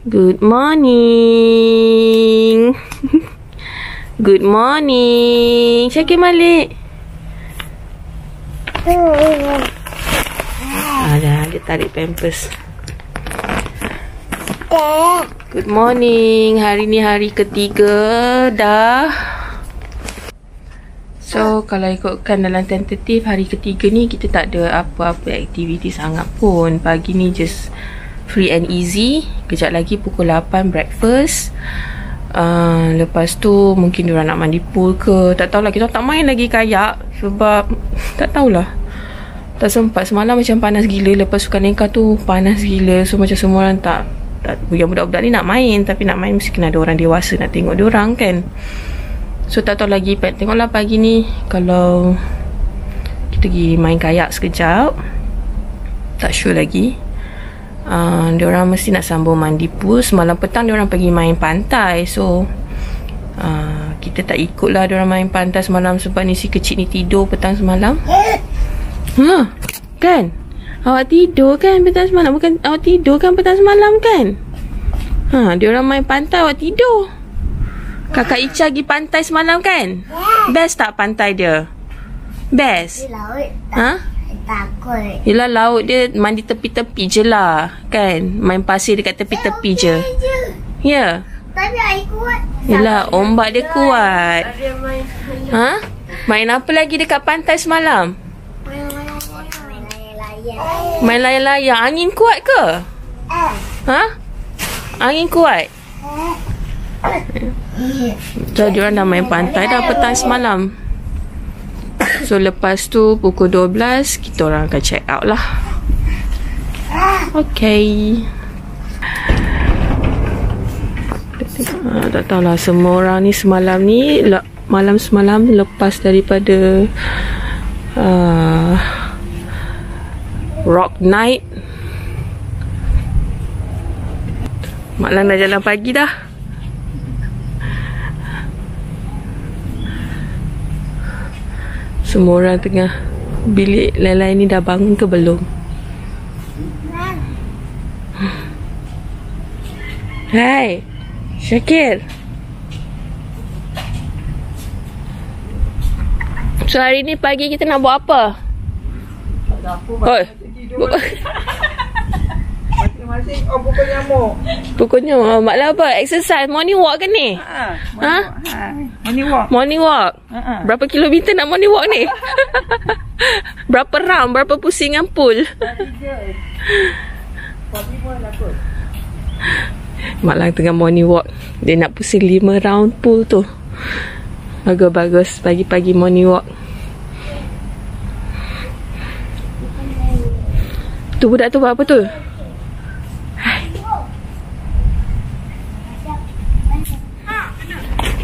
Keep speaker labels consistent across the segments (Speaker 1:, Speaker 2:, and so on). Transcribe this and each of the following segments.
Speaker 1: Good morning. Good morning. Syakir balik. Dia tarik pampers. Good morning. Hari ni hari ketiga dah. So, kalau ikutkan dalam tentatif hari ketiga ni, kita tak ada apa-apa aktiviti sangat pun. Pagi ni just free and easy. Kejap lagi pukul 8 breakfast. Lepas tu mungkin diorang nak mandi pool ke, tak tahulah. Kita tak main lagi kayak sebab tak tahulah, tak sempat. Semalam macam panas gila. Lepas sukan nikah tu panas gila. So macam semua orang tak yang budak-budak ni nak main. Tapi nak main mesti kena ada orang dewasa nak tengok diorang kan. So tak tahu lagi. Tengoklah pagi ni kalau kita pergi main kayak sekejap. Tak sure lagi. Diorang mesti nak sambung mandi pool. Semalam petang diorang pergi main pantai. So kita tak ikut lah diorang main pantai semalam. Sebab ni si kecil ni tidur petang semalam. Kan? Awak tidur kan petang semalam? Bukan awak tidur kan petang semalam kan? Diorang main pantai, awak tidur. Kakak Ica pergi pantai semalam kan? Best tak pantai dia? Best? Takut. Yelah, laut dia mandi tepi-tepi je lah kan. Main pasir dekat tepi-tepi je. Ya.
Speaker 2: Tapi air kuat.
Speaker 1: Yelah, ombak dia kuat. Main apa lagi dekat pantai semalam? Main layar-layar. Angin kuat ke? Angin kuat? So, diorang dah main pantai dah petang semalam. So, lepas tu pukul 12 kita orang akan check out lah. Okay. Tak tahulah, semua orang ni semalam ni, malam semalam lepas daripada rock night. Mak Lang dah jalan pagi dah. Semua orang tengah bilik Lailai ni dah bangun ke belum? Hai Syakir. So hari ni pagi kita nak buat apa?
Speaker 3: Tak ada apa. Masing-masing pukul nyamuk.
Speaker 1: Pukul nyamuk. Mak Lang apa? Exercise morning walk ke ni?
Speaker 3: Morning walk.
Speaker 1: Morning walk. Berapa kilometer nak morning walk ni? Berapa round? Berapa pusingan pool?
Speaker 3: 45 lah kot.
Speaker 1: Mak Lang tengah morning walk. Dia nak pusing 5 round pool tu. Bagus-bagus. Pagi-pagi morning walk. Tu budak tu buat apa tu?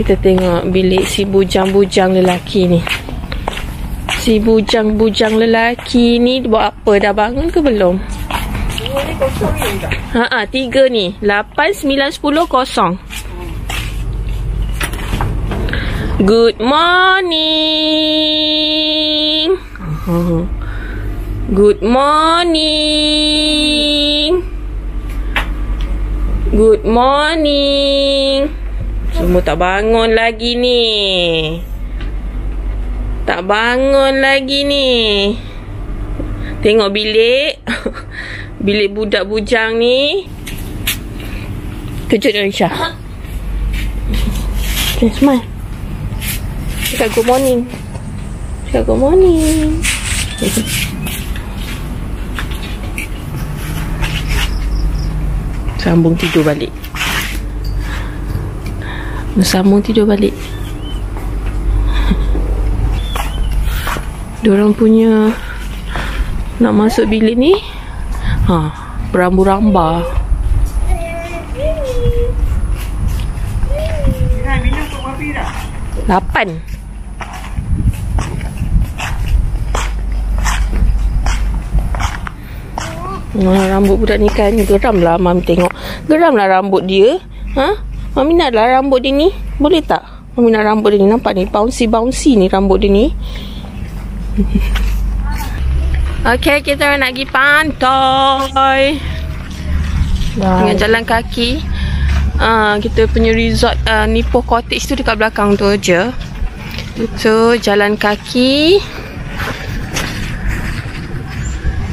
Speaker 1: Kita tengok bilik si bujang-bujang lelaki ni. Si bujang-bujang lelaki ni buat apa? Dah bangun ke belum?
Speaker 3: Ni kosong ni tak?
Speaker 1: 3 ni. 8, 9, 10 kosong. Good morning. Good morning. Good morning. Semua tak bangun lagi ni. Tak bangun lagi ni. Tengok bilik. Bilik budak bujang ni. Kejut Aisyah. Okay, smile. Cakap good morning. Cakap good morning. Sambung tidur balik. Sambung tidur balik. Diorang punya nak masuk bilik ni berambu-ramba.
Speaker 3: Minum kau kopi dah?
Speaker 1: 8. Rambut budak ni kan geram lah Mami tengok. Geram lah rambut dia. Mami nak lah rambut dia ni. Boleh tak? Mami nak rambut dia ni. Nampak ni bouncy-bouncy ni rambut dia ni. Okay, kita nak pergi pantai. Dengan jalan kaki. Kita punya resort Nippon Cottage tu dekat belakang tu je. So jalan kaki.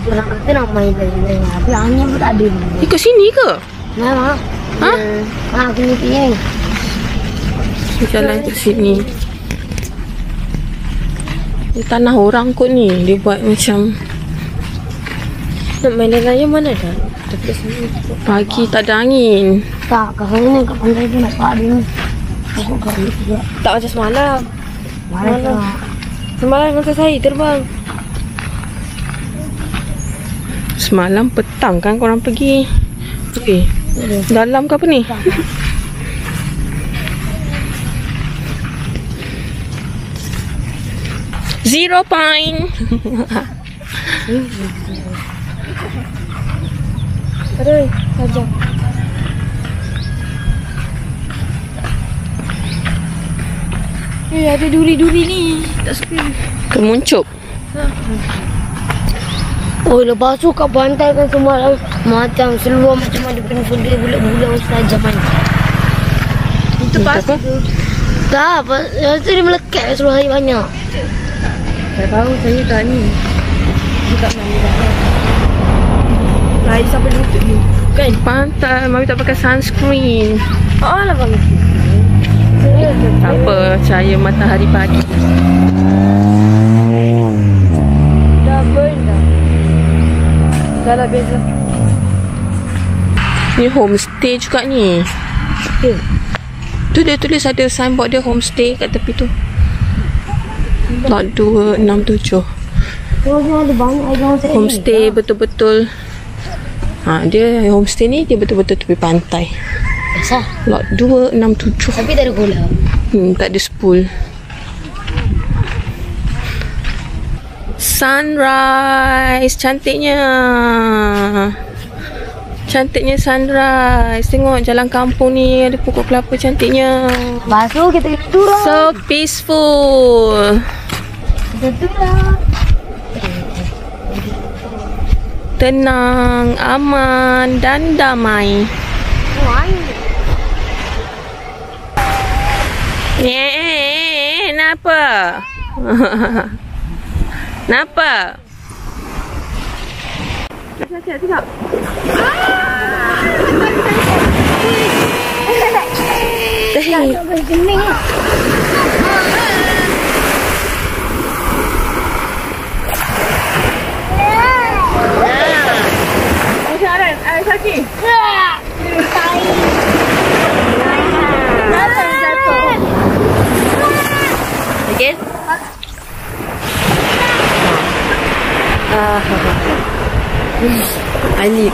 Speaker 2: Orang kata nak main lagi. Tapi angin pun tak ada.
Speaker 1: Ikut sini ke?
Speaker 2: Memang.
Speaker 1: Ha?
Speaker 2: Aku ni ni.
Speaker 1: Jalan ke sini. Ni tanah orang kot ni. Dia buat macam
Speaker 2: Nak main raya mana dah? Tapi sini.
Speaker 1: pagi tak ada angin.
Speaker 2: Tak, kat sana ni kat pantai tu nampak ada ni. Aku kali juga.
Speaker 4: Tak macam semalam.
Speaker 2: Mana?
Speaker 4: Semalam masa saya terbang.
Speaker 1: Semalam petang kan korang pergi. Dalam ke apa ni? 0 point.
Speaker 4: Aduh, sajak. Ada duri-duri ni. Tak suka.
Speaker 1: Kemuncup.
Speaker 2: Oh, lepas tu kat pantai kan semua macam seluar macam ada benda bulat-bulat tajam kan.
Speaker 4: Itu pasir tu.
Speaker 2: Tak, lepas tu dia melekat kat seluar saya banyak.
Speaker 4: Tak tahu saya tak ni. Dekat mana dah. Air sampai lutut ni. Kan?
Speaker 1: Pantai, Mami tak pakai sunscreen.
Speaker 4: Oh lah bang.
Speaker 1: Tak apa, cahaya matahari pagi.
Speaker 4: Dah burn dah. Dah lah biasa.
Speaker 1: Ni homestay juga ni. Tu dia tulis ada signboard dia homestay kat tepi tu. Lot 267.
Speaker 2: Kalau ada banyak orang saya.
Speaker 1: Homestay betul-betul. Dia homestay ni dia betul-betul tepi pantai.
Speaker 2: Biasa.
Speaker 1: Lot 267.
Speaker 2: Tapi tak ada gula.
Speaker 1: Tak ada spool. Sunrise. Cantiknya. Cantiknya sunrise. Tengok jalan kampung ni ada pokok kelapa cantiknya.
Speaker 2: Lepas tu kita turun.
Speaker 1: So peaceful.
Speaker 2: Kita turun.
Speaker 1: Tenang, aman dan damai. Kenapa? Kenapa? Tengok. Again? I need.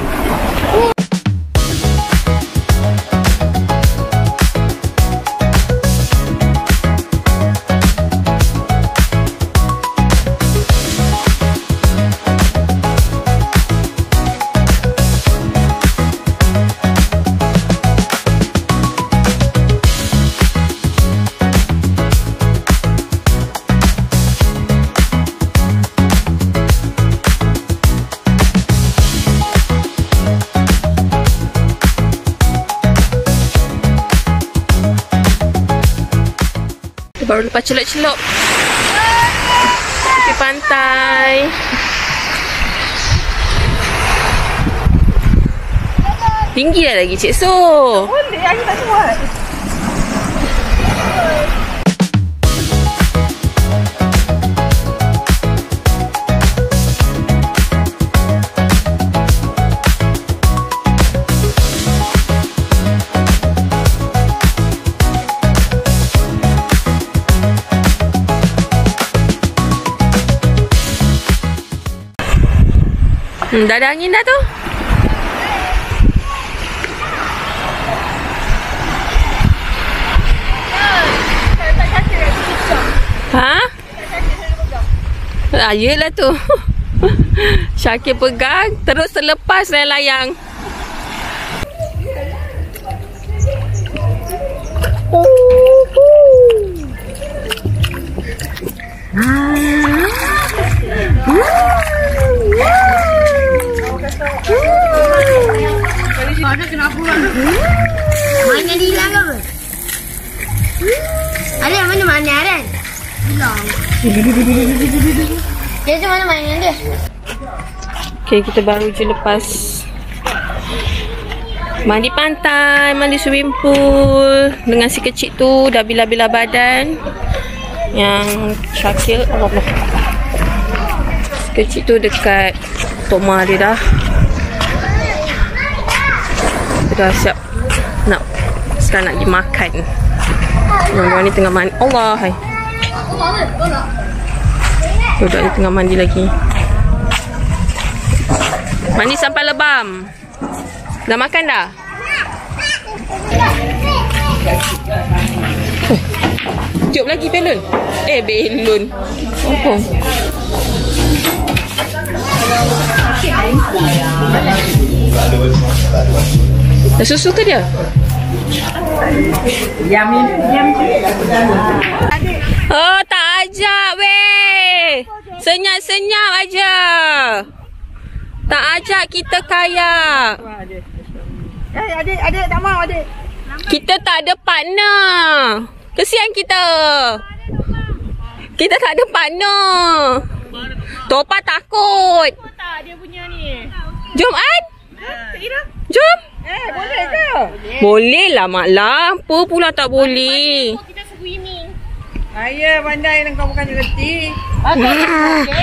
Speaker 1: Baru lepas celup-celup tepi pantai. Tinggi dah lagi Cik So.
Speaker 3: Boleh, aku tak kuat.
Speaker 1: Dah ada angin dah tu. Ha? Yelah tu. Syakir pegang, terus terlepas layang.
Speaker 2: Ada kenapa? Mana dia hilang apa? Ada mana Aren? Hilang. Dia tu mana mainan dia?
Speaker 1: Okay, kita baru je lepas mandi pantai, mandi swimming pool dengan si kecil tu dah bila-bila badan. Yang Syakil, Allah, si kecil tu dekat Toma dia dah. Dia dah siap sekarang nak pergi makan. Orang ni tengah mandi. Allah, hai. Budak ni tengah mandi lagi. Mandi sampai lebam. Dah makan dah? Tiup lagi belon. Belon. Apa? Dah susu ke dia? Oh, tak ajak weh. Senyap-senyap aja. Tak ajak kita kayak.
Speaker 3: Adik tak mau adik.
Speaker 1: Kita tak ada partner. Kesian kita. Kita tak ada partner. Topa takut.
Speaker 3: Tak dia punya ni.
Speaker 1: Jom An. Jom.
Speaker 3: Boleh ke?
Speaker 1: Boleh lah Mak Lah. Apa pula tak boleh?
Speaker 3: Kita swimming. Ayah pandai dan kau bukan reti.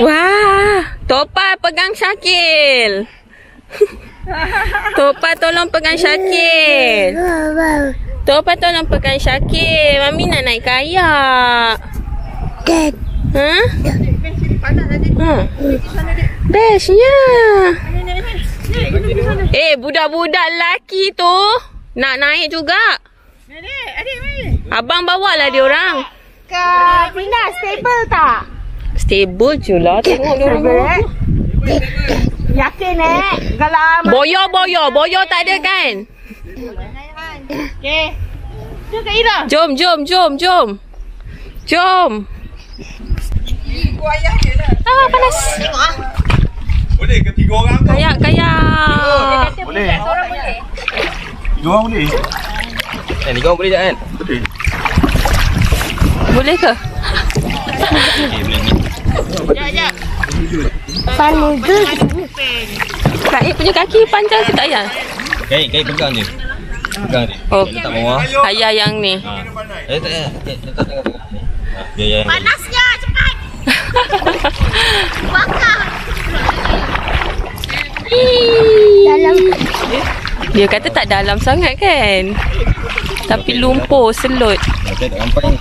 Speaker 1: Wah. Topa pegang Syakil. Topa tolong pegang Syakil. Topa tolong pegang Syakil. Mami nak naik kayak. Ha? Bestnya. Budak-budak lelaki tu nak naik juga.
Speaker 3: Adik mari.
Speaker 1: Abang bawalah dia orang.
Speaker 3: Pindah stable tak?
Speaker 1: Stable je lah. Tengok dia orang.
Speaker 3: Yakin kalau
Speaker 1: Boyo tak ada kan?
Speaker 3: okey. Jom Kak Ira.
Speaker 1: Jom.
Speaker 3: Gua ayah je lah.
Speaker 1: Panas.
Speaker 5: Boleh ke 3 orang tu?
Speaker 1: Kayak.
Speaker 5: Boleh.
Speaker 3: Seorang boleh.
Speaker 5: 2 orang boleh? 3 orang boleh tak kan? Boleh.
Speaker 1: Boleh ke?
Speaker 3: Sekejap.
Speaker 2: Panas ke?
Speaker 1: Kak Ip punya kaki panjang ke tak ya?
Speaker 5: Kait pegang je. Pegang je.
Speaker 1: Oh,
Speaker 5: Letak bawah.
Speaker 1: ayah yang ni.
Speaker 5: Tak ya. Letak tengah. Ya.
Speaker 3: Panasnya cepat. Bakar.
Speaker 2: Dalam.
Speaker 1: Dia kata tak dalam sangat kan? Tapi lumpur, selut.
Speaker 5: Tak nampak ni.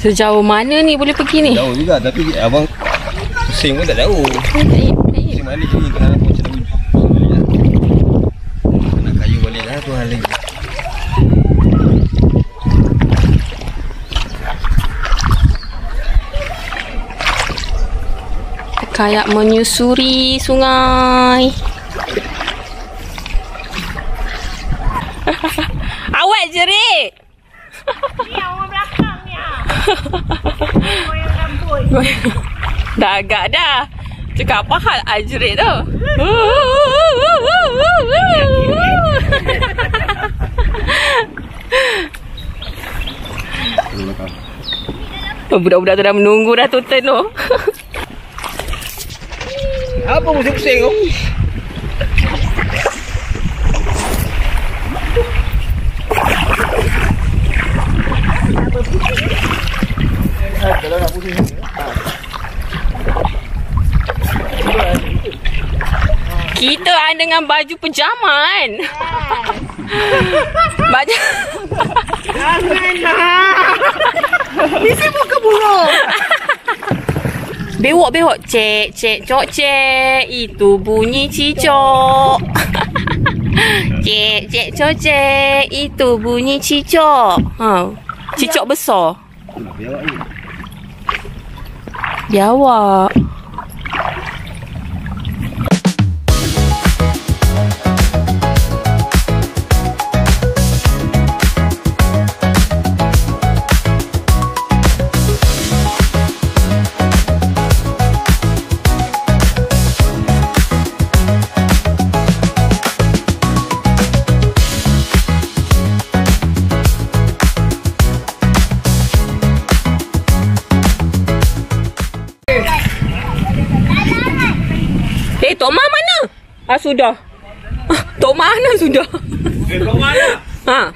Speaker 1: Sejauh mana ni boleh pergi ni?
Speaker 5: Jauh juga tapi abang pusing pun tak jauh.
Speaker 1: Kaib.
Speaker 5: Pusing balik sini kena nampak macam ujung. Nak kayu balik lah tu hal lagi.
Speaker 1: Kayak menyusuri sungai. Awet jerit.
Speaker 3: Ni orang belakang ni goyang rambut.
Speaker 1: Dah agak dah. Cakap apa hal Ajrit tu? Budak-budak tu dah menunggu dah tu turn tu.
Speaker 5: Apa pusing-pusing tu? Kalau nak pusing
Speaker 1: Kita dengan baju penjaman. Baju
Speaker 3: Mesti muka buruk.
Speaker 1: bewok. Cek, cok, cek. Itu bunyi cicok. Cek, cok, cek. Itu bunyi cicok. Cicok besar. Biawak. Sudah. Tok mana sudah?
Speaker 5: Tok mana?
Speaker 1: Ha.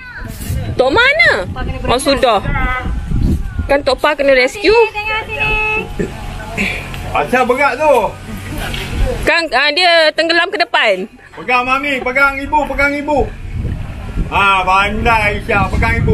Speaker 1: Tok mana? Sudah. Kan Tok Pa kena rescue.
Speaker 5: Asal berat tu.
Speaker 1: Kan dia tenggelam ke depan.
Speaker 5: Pegang mami, pegang ibu, pegang ibu. Pandai Aisyah, pegang ibu.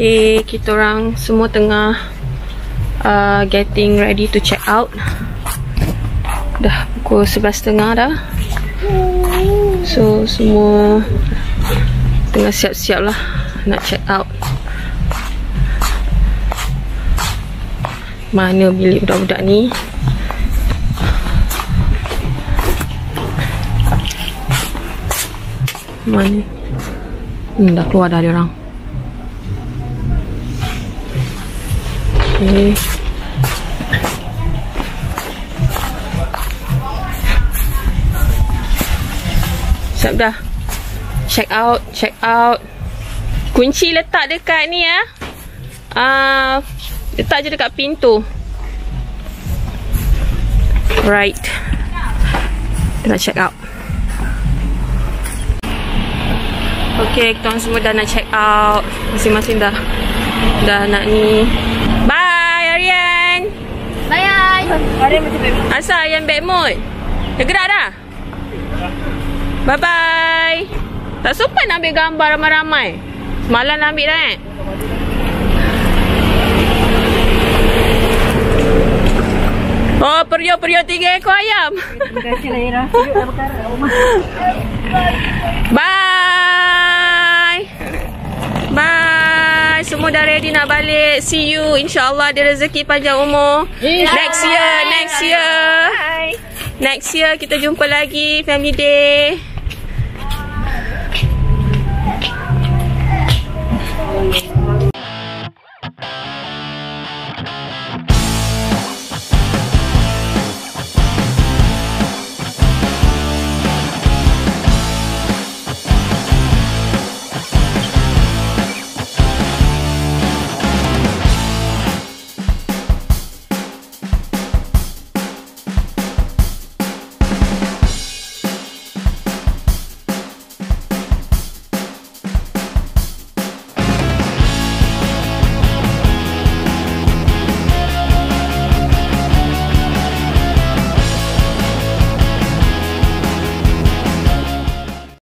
Speaker 1: Okay, kita orang semua tengah getting ready to check out. Dah pukul 11.30 dah. So semua tengah siap-siap lah nak check out. Mana bilik budak-budak ni? Mana? Dah keluar dah dia orang. Okay. Siap dah. Check out, check out. Kunci letak dekat ni ya. Letak je dekat pintu. Right. Kita nak check out. Okay, kita orang semua dah nak check out. Masing-masing dah nak ni. Bye Aryan.
Speaker 2: Bye. Aryan macam baik.
Speaker 1: Asal Aryan bad mood? Dah gerak dah? Bye bye. Tak sempat nak ambil gambar ramai-ramai. Semalam nak ambil dah Oh, periuk-periuk 3 ekor ayam.
Speaker 3: Terima kasih lah Ira. Periuk dah berkarat rumah.
Speaker 1: Bye. Bye. Semua dah ready nak balik. See you. InsyaAllah ada rezeki panjang umur. Next year. Next year kita jumpa lagi. Family day.